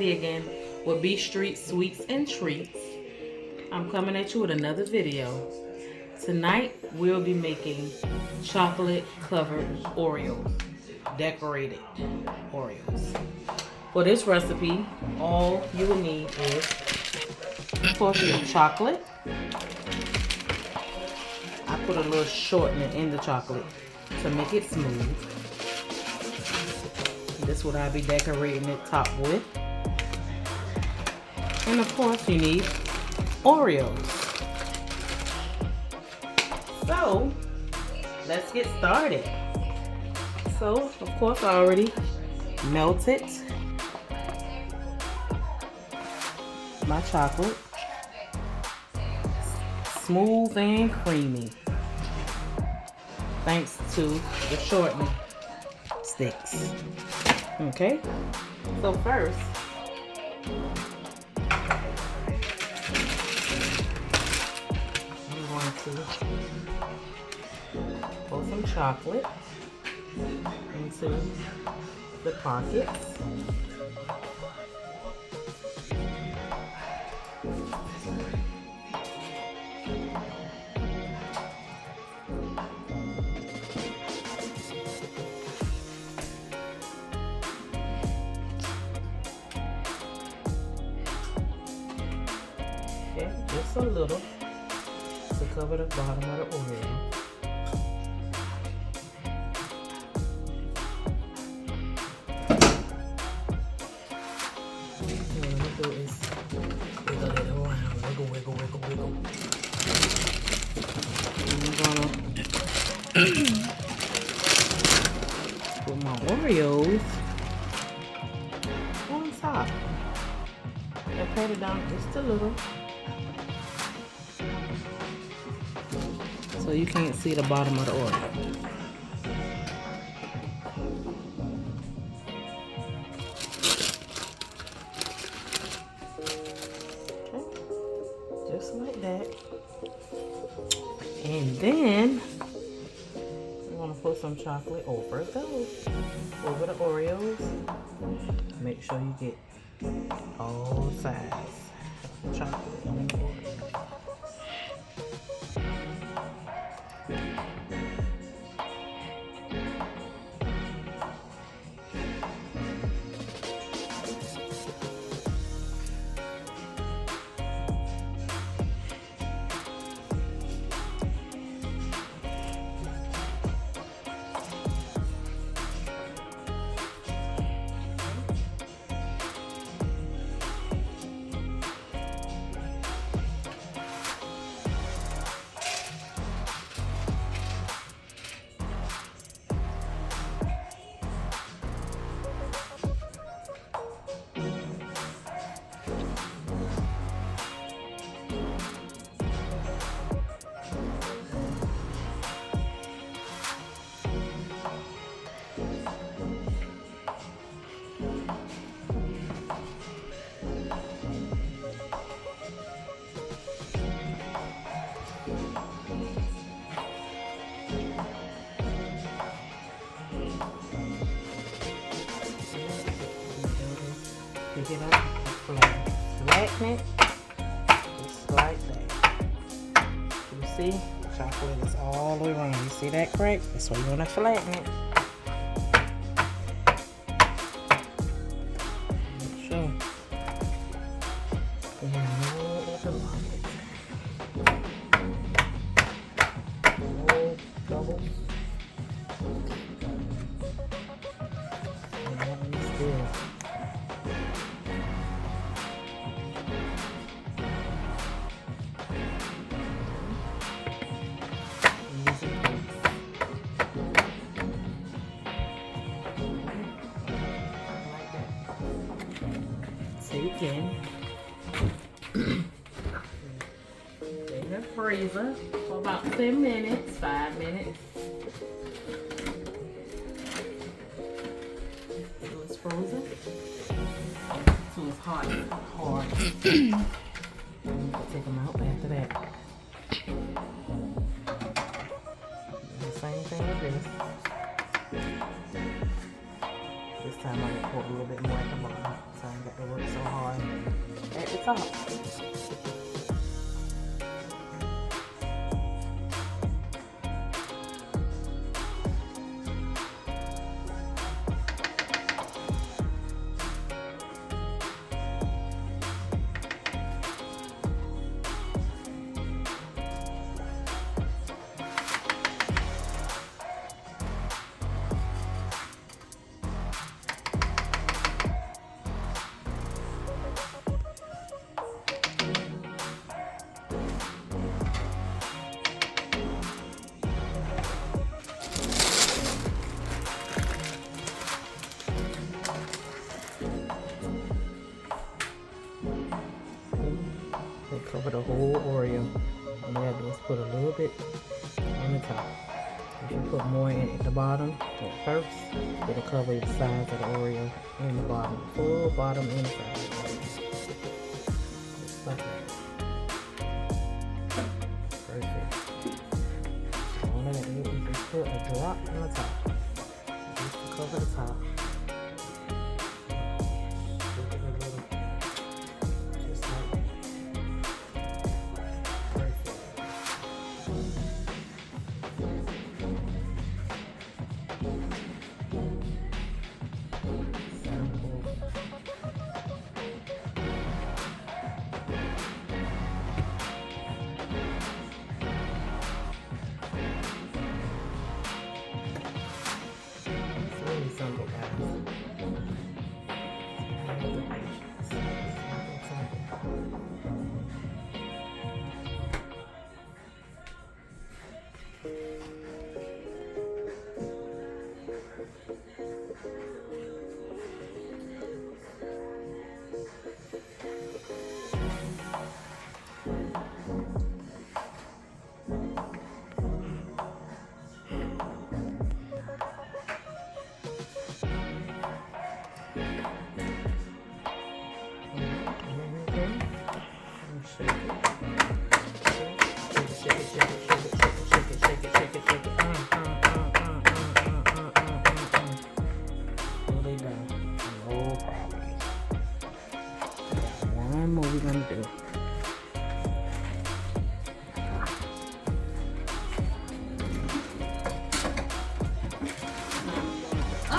Sandy again with Sweetz and Treats. I'm coming at you with another video. Tonight we'll be making chocolate covered Oreos, decorated Oreos. For this recipe, all you will need is, of course, your chocolate. I put a little shortening in the chocolate to make it smooth. This is what I'll be decorating the top with. And of course you need Oreos. So let's get started. So of course I already melted my chocolate. Smooth and creamy. Thanks to the shortening sticks. Okay, so first I'm going to pour some chocolate into the pockets. Okay, just a little to cover the bottom of the Oreo. What I'm gonna do is wiggle it around, wiggle, wiggle, wiggle, wiggle. And I'm gonna put my Oreos on top and pat it down just a little. So you can't see the bottom of the Oreo. Okay. Just like that. And then I'm gonna put some chocolate over those. Over the Oreos. Make sure you get all sides of the chocolate on the Oreo. Pick it up, flatten it, just like that. You see, chocolate is all the way around. You see that crack? That's why you want to flatten it. Sure. No double. Still. Again in the freezer for about 10 minutes, 5 minutes. So it's frozen. So it's hard. Take them out after that. The same thing with this. Just time I can put a little bit more at the bottom, so I ain't got to work so hard at the top. Cover the whole Oreo. And all I do is put a little bit on the top. If you put more in at the bottom at first, it'll cover the sides of the Oreo and the bottom, full bottom and side. Just like that. Perfect. All of that you just put a drop on the top, just to cover the top.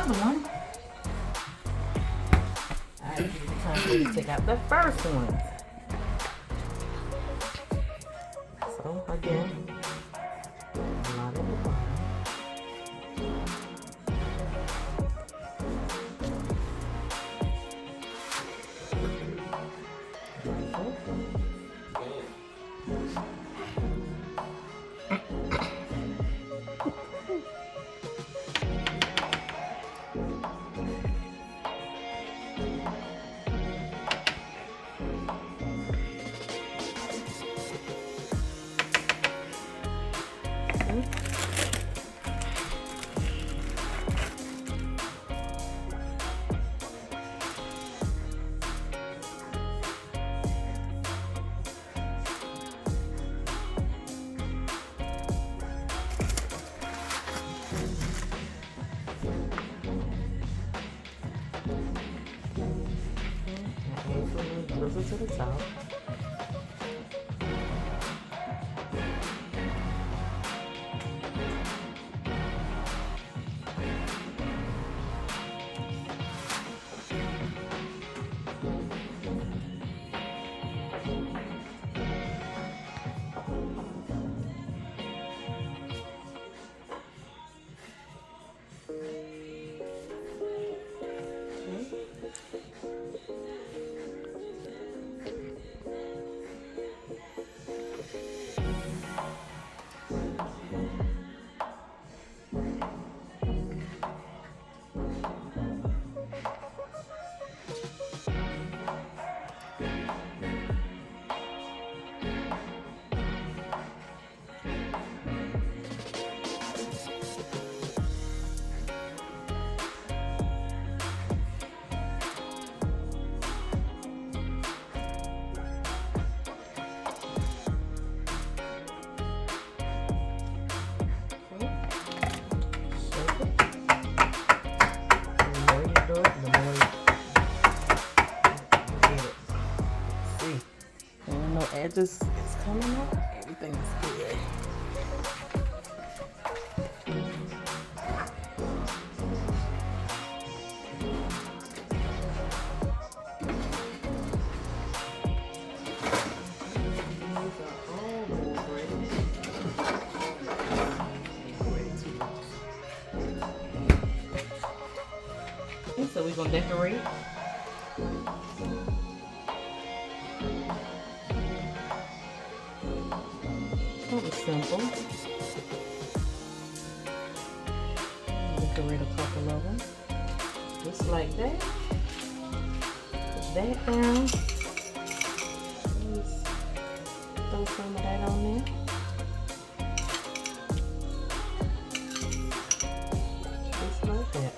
One. Alright, it's time to take out the first one. So again, a lot at the bottom. edges is coming up. Everything is good. So we're gonna decorate. That was simple. Decorate a couple of them, just like that. Put that down. Just throw some of that on there. Just like that.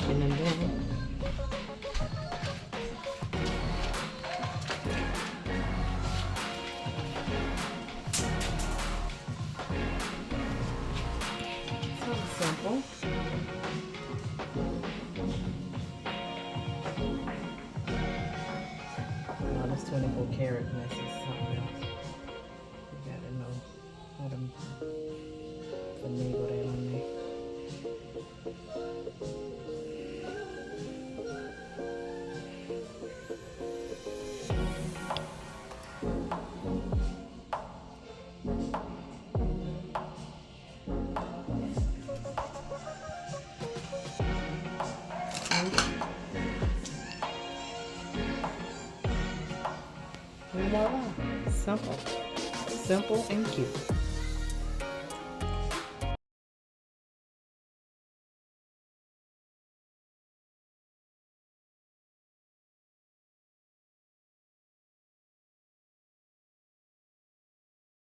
And then so simple. No, this 24 karat mess is something else. You gotta know how to finagle that on there. Voila. Simple and cute.